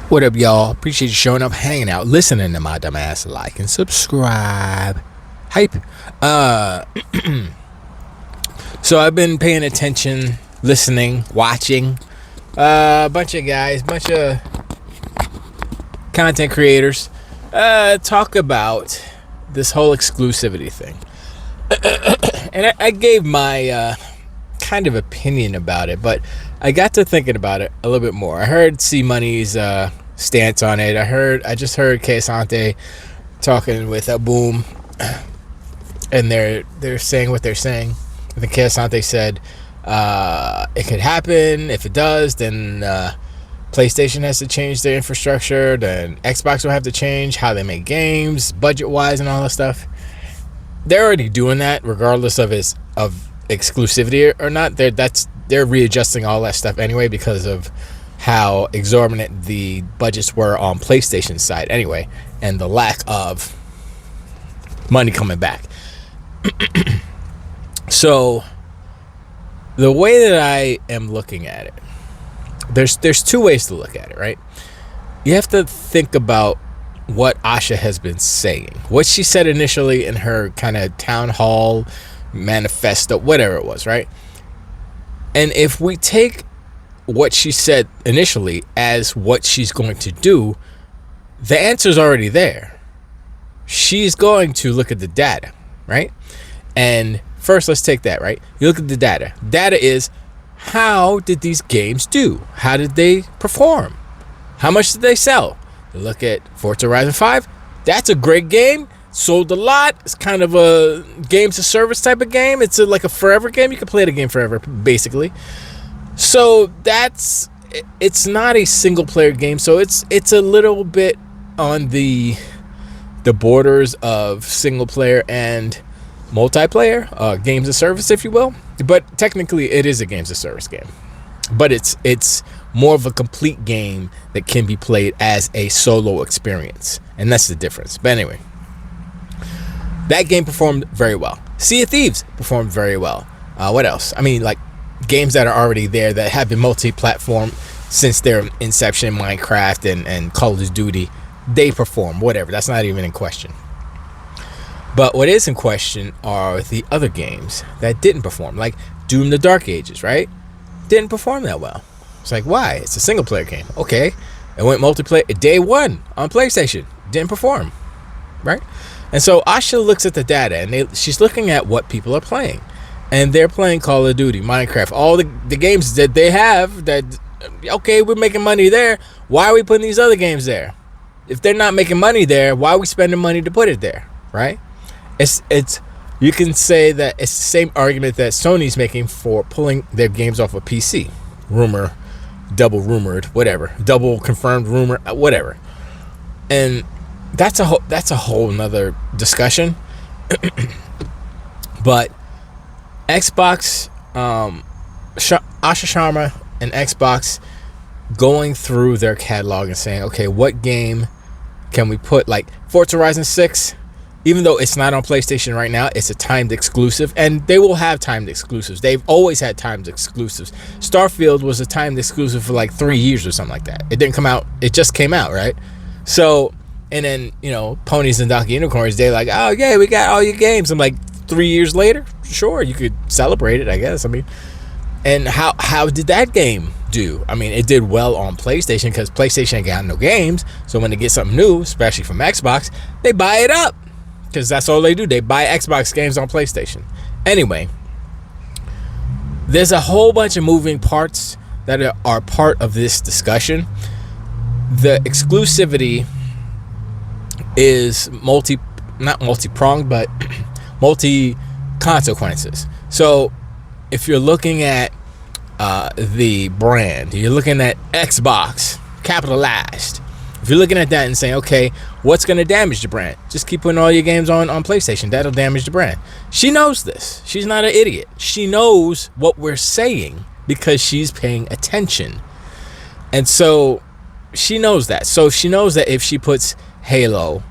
What up, y'all? Appreciate you showing up, hanging out, listening to my dumb ass. Like and subscribe. Hype. So I've been paying attention, listening, watching. Bunch of guys, bunch of content creators talk about this whole exclusivity thing. And I gave my kind of opinion about it, but I got to thinking about it a little bit more. I heard C Money's stance on it. I just heard Asante talking with a Boom, and they're saying what they're saying. I think Asante said it could happen. If it does, then PlayStation has to change their infrastructure. Then Xbox will have to change how they make games, budget-wise, and all that stuff. They're already doing that, regardless of exclusivity or not. They're readjusting all that stuff anyway because of how exorbitant the budgets were on PlayStation's side anyway, and the lack of money coming back. So the way that I am looking at it, there's two ways to look at it, right? You have to think about what Asha has been saying, what she said initially in her kind of town hall manifesto, whatever it was, right? And if we take what she said initially as what she's going to do, the answer's already there. She's going to look at the data, right? And first, let's take that, right? You look at the data. Data is, how did these games do? How did they perform? How much did they sell? You look at Forza Horizon 5. That's a great game. Sold a lot. It's kind of a games to service type of game. It's like a forever game. You can play the game forever, basically. So it's not a single player game. So it's a little bit on the borders of single player and multiplayer, games of service, if you will. But technically, it is a games of service game. But it's more of a complete game that can be played as a solo experience, and that's the difference. But anyway, that game performed very well. Sea of Thieves performed very well. What else? I mean, like games that are already there that have been multi-platform since their inception, Minecraft and Call of Duty, they perform. Whatever, that's not even in question. But what is in question are the other games that didn't perform, like Doom: The Dark Ages, right? Didn't perform that well. It's like, why? It's a single player game. Okay. It went multiplayer day one on PlayStation. Didn't perform, right? And so Asha looks at the data, and she's looking at what people are playing. And they're playing Call of Duty, Minecraft, all the games that they have that, okay, we're making money there. Why are we putting these other games there? If they're not making money there, why are we spending money to put it there, right? It's you can say that it's the same argument that Sony's making for pulling their games off of PC. Double rumored, whatever. Double confirmed rumor, whatever. And that's a whole nother discussion. But Xbox, Asha Sharma and Xbox going through their catalog and saying, okay, what game can we put, like Forza Horizon 6, even though it's not on PlayStation right now, it's a timed exclusive, and they will have timed exclusives. They've always had timed exclusives. Starfield was a timed exclusive for like 3 years or something like that. It didn't come out. It just came out, right? So, and then, Ponies and Donkey Unicorns, they're like, oh, yeah, we got all your games. I'm like, 3 years later? Sure, you could celebrate it, I guess. I mean, and how did that game do? I mean, it did well on PlayStation because PlayStation ain't got no games. So when they get something new, especially from Xbox, they buy it up. Because that's all they do. They buy Xbox games on PlayStation. Anyway, there's a whole bunch of moving parts that are part of this discussion. The exclusivity is not multi-pronged, but multi-consequences. So if you're looking at the brand, you're looking at Xbox capitalized. If you're looking at that and saying, okay, what's going to damage the brand? Just keep putting all your games on PlayStation. That'll damage the brand. She knows this. She's not an idiot. She knows what we're saying because she's paying attention. And so she knows that. So she knows that if she puts Halo,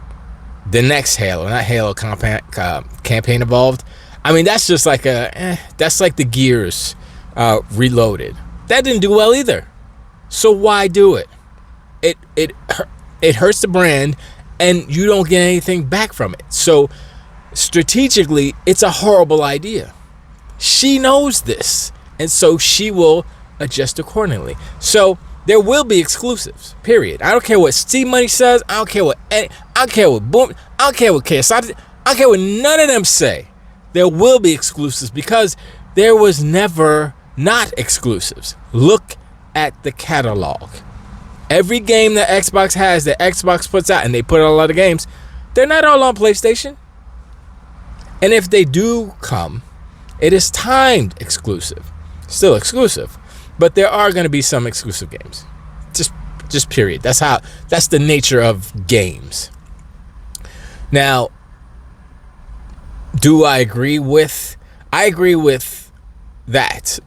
the next Halo, not Halo campaign involved, I mean, that's just like that's like the Gears Reloaded. That didn't do well either. So why do it? it hurts the brand, and you don't get anything back from it. So strategically, it's a horrible idea. She knows this, and so she will adjust accordingly. So there will be exclusives, period. I don't care what Steve Money says. I don't care what Boom. I don't care what KSI. I don't care what none of them say. There will be exclusives because there was never not exclusives. Look at the catalog. Every game that Xbox has, that Xbox puts out, and they put out a lot of games, they're not all on PlayStation. And if they do come, it is timed exclusive. Still exclusive. But there are going to be some exclusive games. Just period. That's the nature of games. Now, do I agree with that.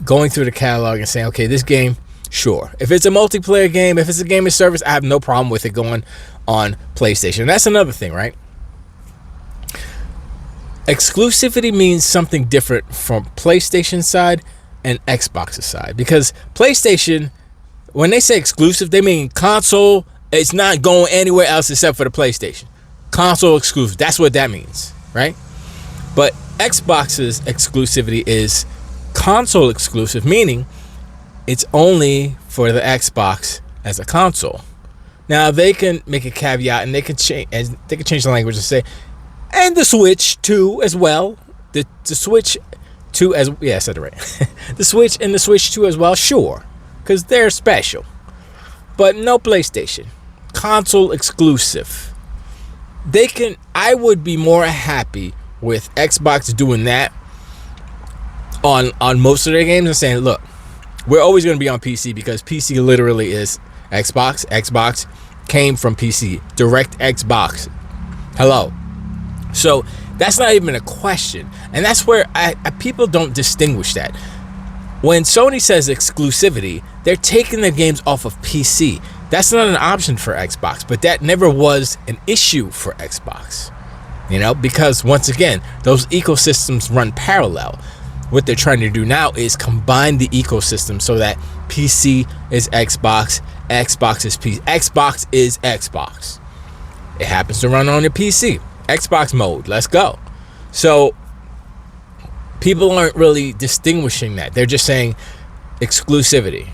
Going through the catalog and saying, okay, this game, sure. If it's a multiplayer game, if it's a game of service, I have no problem with it going on PlayStation. That's another thing, right? Exclusivity means something different from PlayStation side and Xbox's side, because PlayStation, when they say exclusive, they mean console. It's not going anywhere else except for the PlayStation. Console exclusive. That's what that means, right? But Xbox's exclusivity is console exclusive, meaning it's only for the Xbox as a console. Now they can make a caveat and they can change the language and say, and the Switch too as well. The Switch 2 as I said it right. The Switch and the Switch 2 as well, sure, because they're special. But no PlayStation. Console exclusive. I would be more happy with Xbox doing that on most of their games and saying, look, we're always going to be on PC because PC literally is Xbox. Xbox came from PC. Direct Xbox. Hello. So that's not even a question. And that's where people don't distinguish that. When Sony says exclusivity, they're taking their games off of PC. That's not an option for Xbox, but that never was an issue for Xbox. Because once again, those ecosystems run parallel. What they're trying to do now is combine the ecosystem so that PC is Xbox, Xbox is PC. Xbox is Xbox. It happens to run on your PC. Xbox mode. Let's go. So people aren't really distinguishing that. They're just saying exclusivity.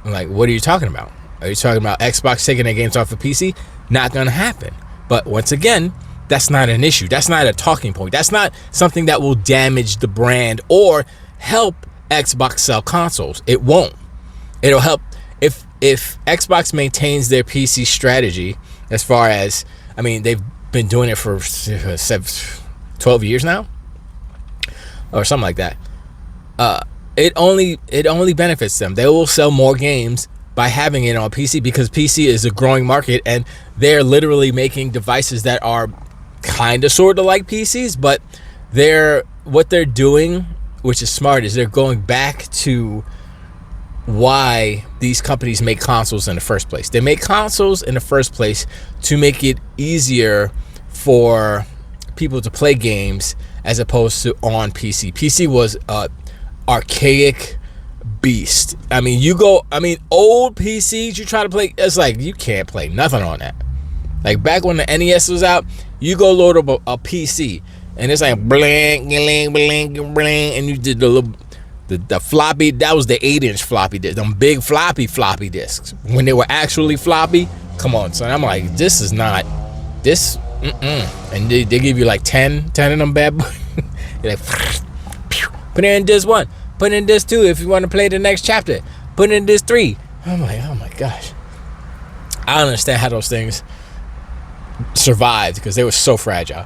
I'm like, what are you talking about? Are you talking about Xbox taking their games off of PC? Not going to happen. But once again, that's not an issue. That's not a talking point. That's not something that will damage the brand or help Xbox sell consoles. It won't. It'll help if Xbox maintains their PC strategy, as far as, they've been doing it for 12 years now or something like that. It only benefits them. They will sell more games by having it on PC because PC is a growing market, and they're literally making devices that are kind of sort of like PCs, but what they're doing, which is smart, is they're going back to why these companies make consoles in the first place. They make consoles in the first place to make it easier for people to play games as opposed to on PC. PC was archaic beast. Old PCs you try to play, it's like you can't play nothing on that. Like back when the NES was out, you go load up a PC and it's like bling, bling, bling, bling, and you did the floppy. That was the 8-inch floppy disk, them big floppy disks. When they were actually floppy, come on, son. I'm like, this is not this. And they give you like 10 of them bad boys. You're like, put in this 1, put in this 2 if you want to play the next chapter, put in this 3. I'm like, oh my gosh. I don't understand how those things survived because they were so fragile.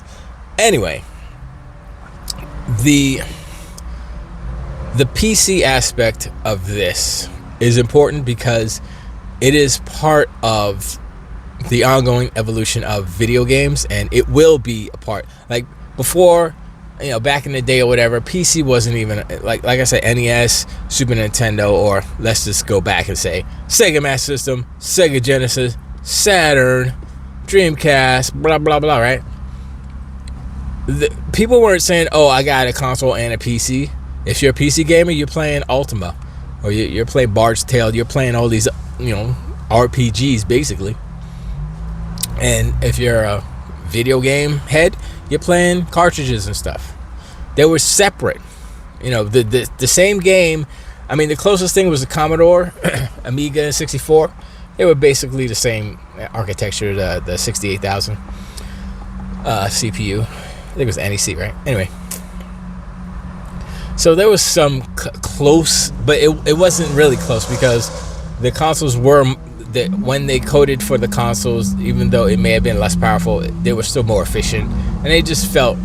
Anyway, the PC aspect of this is important because it is part of the ongoing evolution of video games, and it will be a part. Like before, back in the day or whatever, PC wasn't even like I said, NES, Super Nintendo, or let's just go back and say Sega Master System, Sega Genesis, Saturn, Dreamcast, blah blah blah, right? People weren't saying, oh, I got a console and a PC. If you're a PC gamer, you're playing Ultima. or you're playing Bard's Tale, you're playing all these, RPGs basically. And if you're a video game head, you're playing cartridges and stuff. They were separate. The same game. I mean, the closest thing was the Commodore, Amiga 64. They were basically the same architecture, the 68,000 CPU. I think it was NEC, right? Anyway. So there was some close, but it wasn't really close because the consoles were, when they coded for the consoles, even though it may have been less powerful, they were still more efficient, and they just felt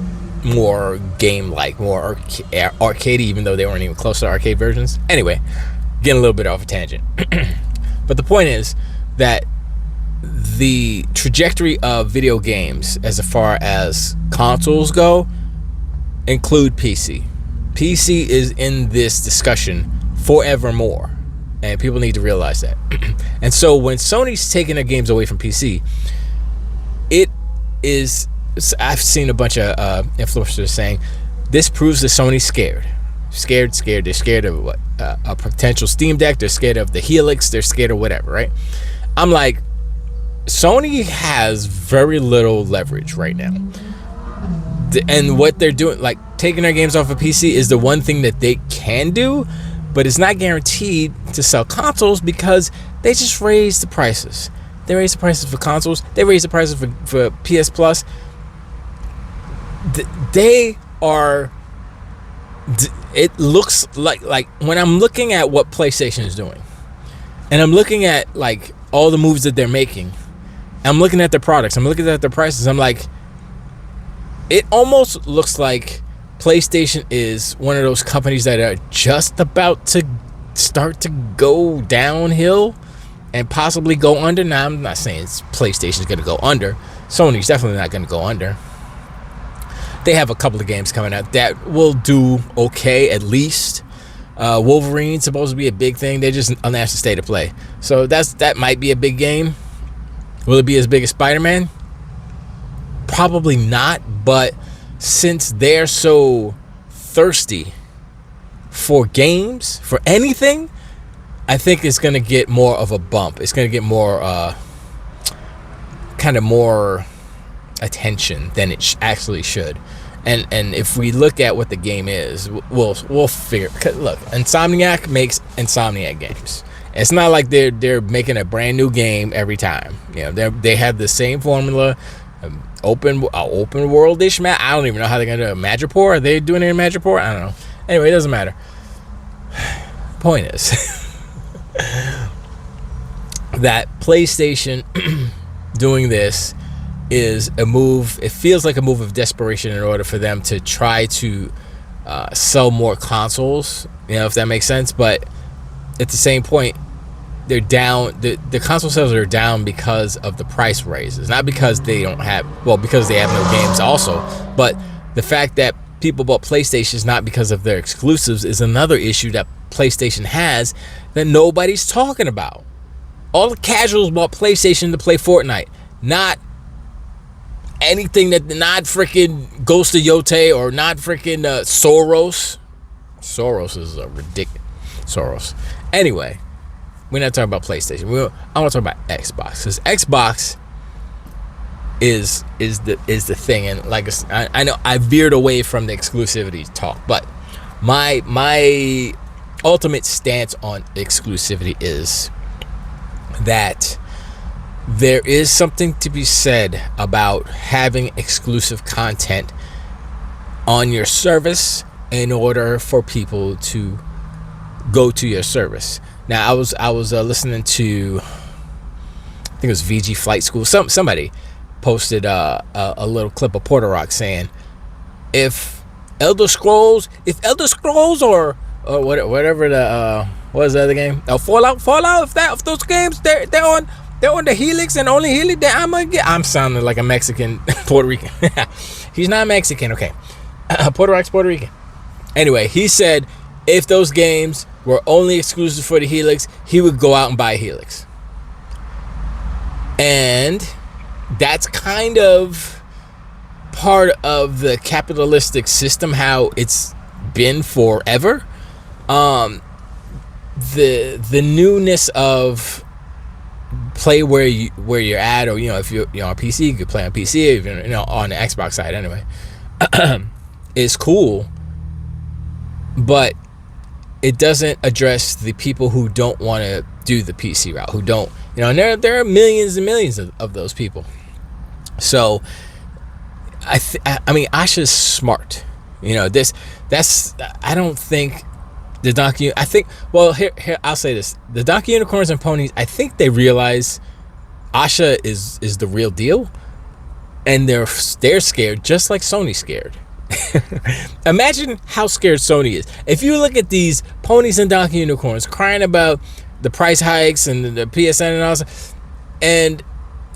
more game-like, more arcadey, even though they weren't even close to arcade versions. Anyway, getting a little bit off a tangent. But the point is that the trajectory of video games as far as consoles go include PC. PC is in this discussion forevermore, and people need to realize that. And so when Sony's taking their games away from PC, it is, I've seen a bunch of influencers saying this proves that Sony's scared. They're scared of what? A potential Steam Deck. They're scared of the Helix. They're scared of whatever, right? I'm like, Sony has very little leverage right now. And what they're doing, like taking their games off of PC, is the one thing that they can do, but it's not guaranteed to sell consoles because they just raise the prices. They raise the prices for consoles. They raise the prices for PS Plus. They are. It looks like when I'm looking at what PlayStation is doing, and I'm looking at like all the moves that they're making, I'm looking at their products, I'm looking at their prices, I'm like, it almost looks like PlayStation is one of those companies that are just about to start to go downhill and possibly go under. Now, I'm not saying PlayStation's going to go under. Sony's definitely not going to go under. They have a couple of games coming out that will do okay, at least. Wolverine's supposed to be a big thing. They just announced the state of play. So that might be a big game. Will it be as big as Spider-Man? Probably not, but since they're so thirsty for games, for anything, I think it's going to get more of a bump. It's going to get more, kind of more attention than it actually should. And if we look at what the game is, we'll figure. Look, Insomniac makes Insomniac games. It's not like they're making a brand new game every time. They have the same formula. Open world-ish map. I don't even know how they're gonna do it. Madripoor? Are they doing it in Madripoor? I don't know. Anyway, it doesn't matter. Point is that PlayStation doing this is a move. It feels like a move of desperation in order for them to try to sell more consoles. If that makes sense. But at the same point, they're down. The console sales are down because of the price raises, not because they don't have. Well, because they have no games also. But the fact that people bought PlayStations not because of their exclusives is another issue that PlayStation has that nobody's talking about. All the casuals bought PlayStation to play Fortnite, not anything that, not freaking Ghost of Yote or not freaking Soros. Soros is a ridiculous. Soros. Anyway. We're not talking about PlayStation. I want to talk about Xbox, because Xbox is the thing. And like I know I veered away from the exclusivity talk, but my ultimate stance on exclusivity is that there is something to be said about having exclusive content on your service in order for people to go to your service. Now, I was listening to, I think it was VG Flight School. Somebody posted a little clip of Porter Rock saying, if Elder Scrolls or whatever the what was the other game? Fallout. If those games they're on the Helix and only Helix, then I'm sounding like a Mexican Puerto Rican. He's not Mexican, okay? Porter Rock's Puerto Rican. Anyway, he said if those games were only exclusive for the Helix, he would go out and buy a Helix. And that's kind of part of the capitalistic system, how it's been forever. the newness of play where you're at, or if you're on PC, you could play on PC, if you're on the Xbox side anyway, is cool, but it doesn't address the people who don't want to do the PC route, who don't, and there are millions and millions of those people. So I mean, Asha's smart. That's I don't think the Donkey. I think, well, here I'll say this: the Donkey Unicorns and Ponies. I think they realize Asha is the real deal, and they're scared, just like Sony's scared. Imagine how scared Sony is. If you look at these Ponies and Donkey Unicorns crying about the price hikes and the PSN and all that, and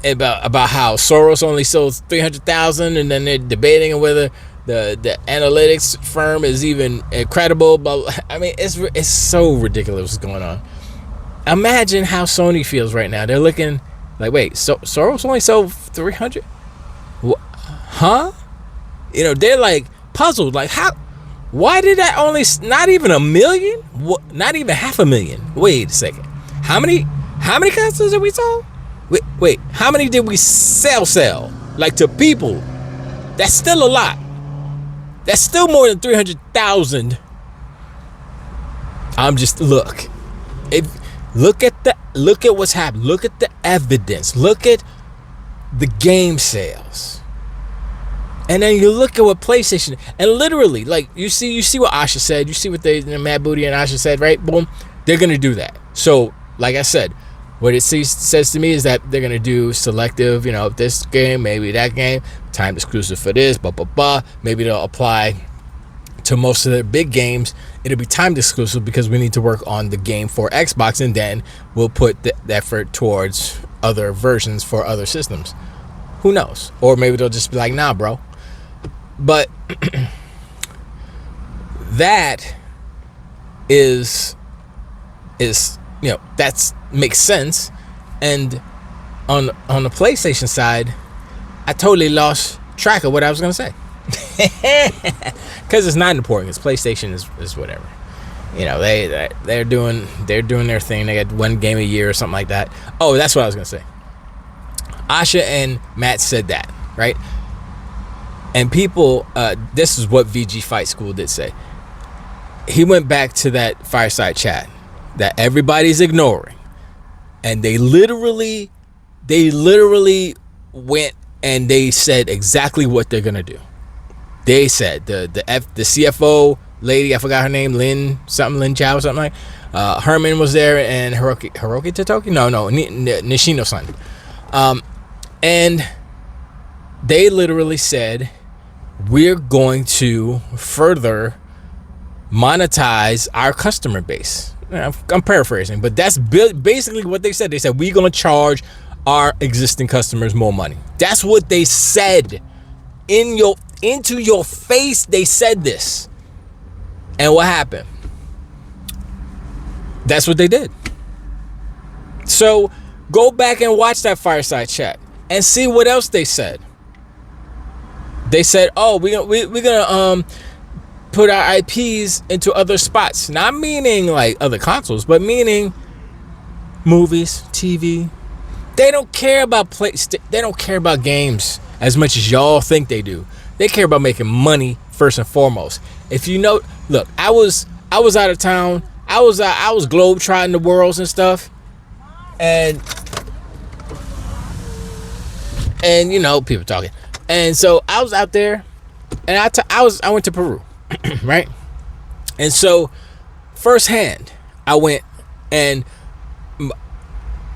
about how Soros only sold 300,000, and then they're debating whether the analytics firm is even credible. But I mean, it's so ridiculous what's going on. Imagine how Sony feels right now. They're looking like, wait, so Soros only sold 300? Huh? They're like puzzled. Like, how? Why did that only not even 1 million? What? Not even 500,000? Wait a second. How many consoles did we sell? Wait, how many did we sell? Like, to people? That's still a lot. That's still more than 300,000. I'm just look at what's happened. Look at the evidence. Look at the game sales. And then you look at what PlayStation, and literally, like, you see what Asha said. You see what Mad Booty and Asha said, right? Boom. They're gonna do that. So, like I said, what it says to me is that they're gonna do selective, this game, maybe that game, timed exclusive for this, maybe they'll apply to most of their big games. It'll be timed exclusive because we need to work on the game for Xbox, and then we'll put the effort towards other versions for other systems. Who knows? Or maybe they'll just be like, nah, bro. But that is that's makes sense. And on the PlayStation side, I totally lost track of what I was gonna say. Because it's not important. Because PlayStation is whatever. They're doing their thing. They got one game a year or something like that. Oh, that's what I was gonna say. Asha and Matt said that, right? And people, this is what VG Fight School did say. He went back to that fireside chat that everybody's ignoring, and they literally went and they said exactly what they're gonna do. They said the CFO lady, I forgot her name, Lin Chao or something like. Herman was there, and Hiroki Totoki, no, Nishino-san, and they literally said, we're going to further monetize our customer base. I'm paraphrasing, but that's basically what they said. They said, we're going to charge our existing customers more money. That's what they said. Into your face, they said this. And what happened? That's what they did. So go back and watch that fireside chat and see what else they said. They said, oh, we're gonna put our IPs into other spots. Not meaning like other consoles, but meaning movies, TV. They don't care about they don't care about games as much as y'all think they do. They care about making money first and foremost. If you know, look, I was out of town. I was globe trotting the worlds and stuff, and people talking. And so I was out there, and I went to Peru, right? And so firsthand, I went, and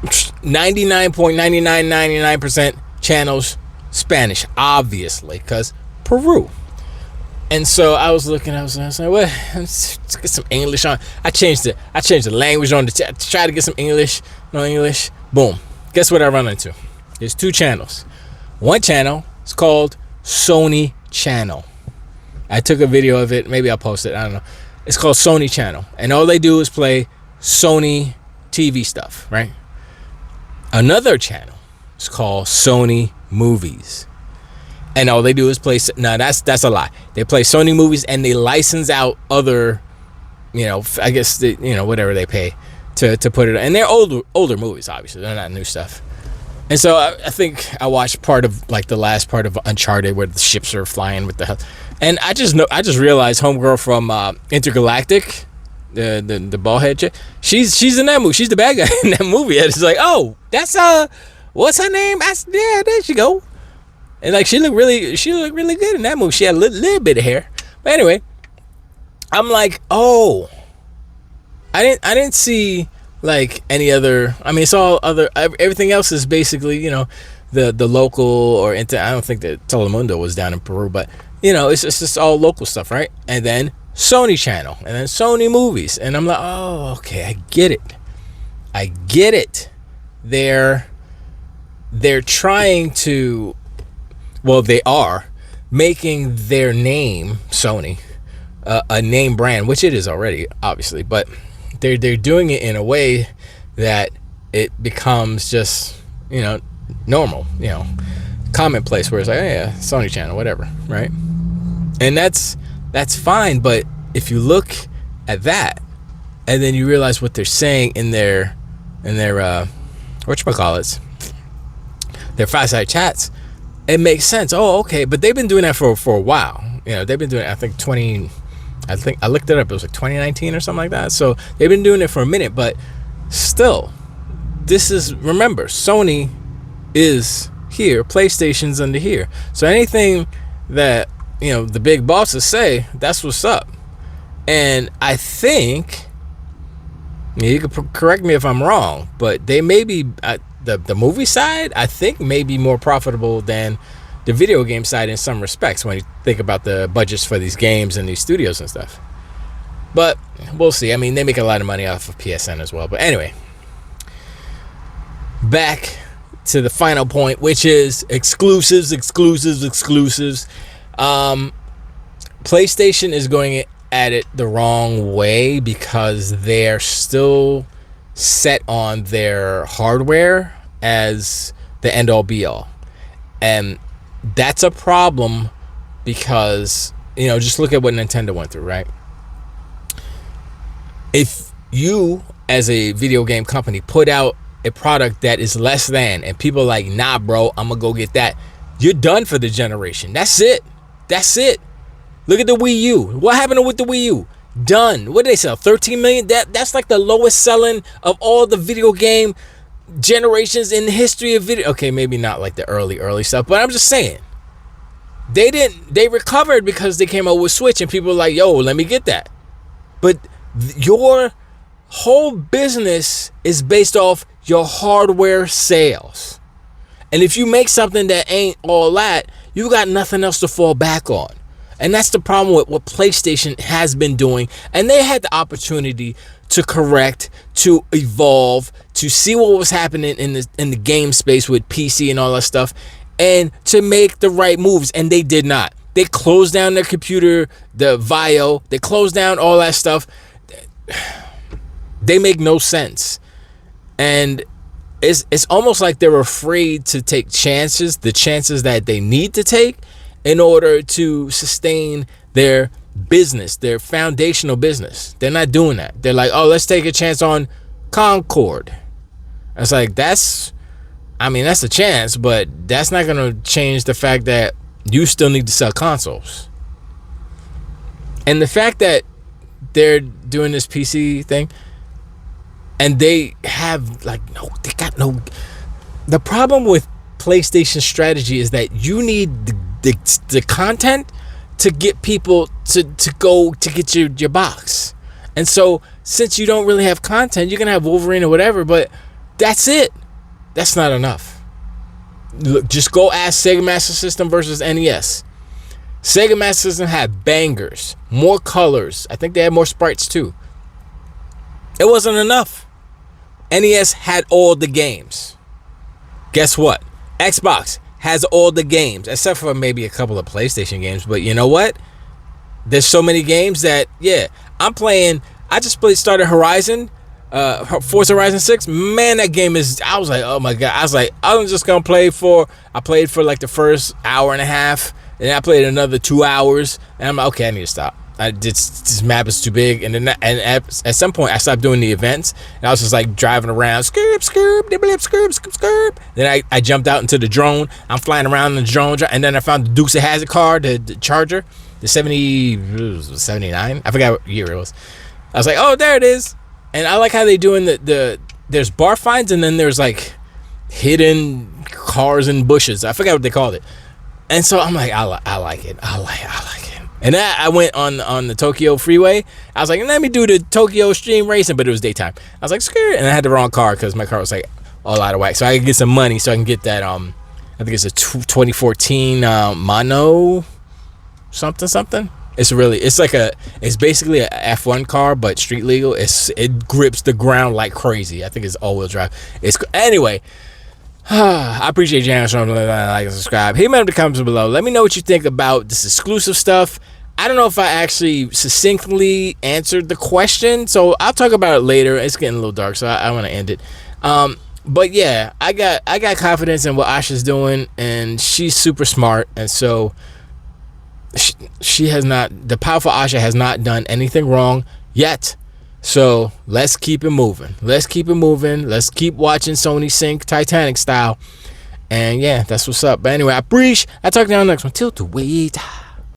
99.9999% channels Spanish, obviously, because Peru. And so I was looking, I was like, well, let's get some English on. I changed the language on to try to get some English. No English. Boom. Guess what I run into? There's two channels. One channel is called Sony Channel. I took a video of it. Maybe I'll post it. I don't know. It's called Sony Channel. And all they do is play Sony TV stuff, right? Another channel is called Sony Movies. And all they do is play. No, that's a lie. They play Sony Movies, and they license out other I guess whatever they pay to put it. And they're older movies, obviously. They're not new stuff. And so I think I watched part of like the last part of Uncharted where the ships are flying with the, and I just realized homegirl from Intergalactic, the bald head chick, she's in that movie. She's the bad guy in that movie. And it's like, oh, that's what's her name? Yeah, there she go. And like she looked really good in that movie. She had a little bit of hair, but anyway, I'm like, oh, I didn't see like any other. I mean, it's all other. Everything else is basically, the local or I don't think that Telemundo was down in Peru, but it's just all local stuff, right? And then Sony Channel, and then Sony Movies, and I'm like, oh, okay, I get it. They're trying to, well, they are making their name Sony a name brand, which it is already, obviously, but they're doing it in a way that it becomes just normal, commonplace, where it's like, oh yeah, Sony Channel, whatever, right? And that's fine, but if you look at that and then you realize what they're saying in their whatchamacallits, their fireside chats, it makes sense. Oh, okay, but they've been doing that for a while. They've been doing it, I think I looked it up, it was like 2019 or something like that. So they've been doing it for a minute, but still, remember, Sony is here, PlayStation's under here. So anything that, the big bosses say, that's what's up. And I think, you could correct me if I'm wrong, but they may be, the movie side, I think, may be more profitable than the video game side in some respects when you think about the budgets for these games and these studios and stuff. But we'll see. I mean, they make a lot of money off of PSN as well. But anyway, back to the final point, which is exclusives. PlayStation is going at it the wrong way because they're still set on their hardware as the end all be all. And that's a problem because, just look at what Nintendo went through, right? If you, as a video game company, put out a product that is less than, and people are like, nah, bro, I'm gonna go get that, you're done for the generation. That's it. Look at the Wii U. What happened with the Wii U? Done. What did they sell? 13 million? That's like the lowest selling of all the video game generations in the history of video. Okay, maybe not like the early stuff, but I'm just saying, they recovered because they came out with Switch and people were like, yo, let me get that. But your whole business is based off your hardware sales, and if you make something that ain't all that, you got nothing else to fall back on. And that's the problem with what PlayStation has been doing. And they had the opportunity to correct, to evolve, to see what was happening in the game space with PC and all that stuff, and to make the right moves. And they did not. They closed down their computer, the VAIO. They closed down all that stuff. They make no sense. And it's almost like they're afraid to take chances, the chances that they need to take in order to sustain their business, their foundational business. They're not doing that. They're like, oh, let's take a chance on Concord. It's like, that's a chance, but that's not going to change the fact that you still need to sell consoles. And the fact that they're doing this PC thing and they have the problem with PlayStation strategy is that you need the content to get people to go to get your box. And so since you don't really have content, you can have Wolverine or whatever, but that's it. That's not enough. Look, just go ask Sega Master System versus NES. Sega Master System had bangers, more colors. I think they had more sprites too. It wasn't enough. NES had all the games. Guess what? Xbox has all the games, except for maybe a couple of PlayStation games. But you know what? There's so many games that, yeah, I'm playing. I just started Horizon, Forza Horizon 6. Man, that game is, I was like, oh my God. I was like, I'm just going to I played for like the first hour and a half. And I played another 2 hours. And I'm like, okay, I need to stop. this map is too big. And then at some point I stopped doing the events, and I was just like driving around, skirp, then I jumped out into the drone. I'm flying around in the drone, and then I found the Dukes of Hazzard car, the Charger, the 79. I forgot what year it was. I was like, oh, there it is. And I like how they doing there's bar finds, and then there's like hidden cars and bushes. I forgot what they called it. And so I'm like, I like it. I like it. And then I went on the Tokyo freeway. I was like, let me do the Tokyo Stream Racing, but it was daytime. I was like, screw it. And I had the wrong car because my car was like all out of whack. So I could get some money so I can get that, I think it's a 2014 Mono something. It's basically a F1 car, but street legal. It grips the ground like crazy. I think it's all-wheel drive. Anyway, I appreciate you answering. Like and subscribe. Hit me up in the comments below. Let me know what you think about this exclusive stuff. I don't know if I actually succinctly answered the question, so I'll talk about it later. It's getting a little dark, so I want to end it. But yeah, I got confidence in what Asha's doing, and she's super smart, and so she has not. The powerful Asha has not done anything wrong yet. So let's keep it moving. Let's keep watching Sony sink Titanic style. And yeah, that's what's up. But anyway, I talk to you on the next one. Till the wait.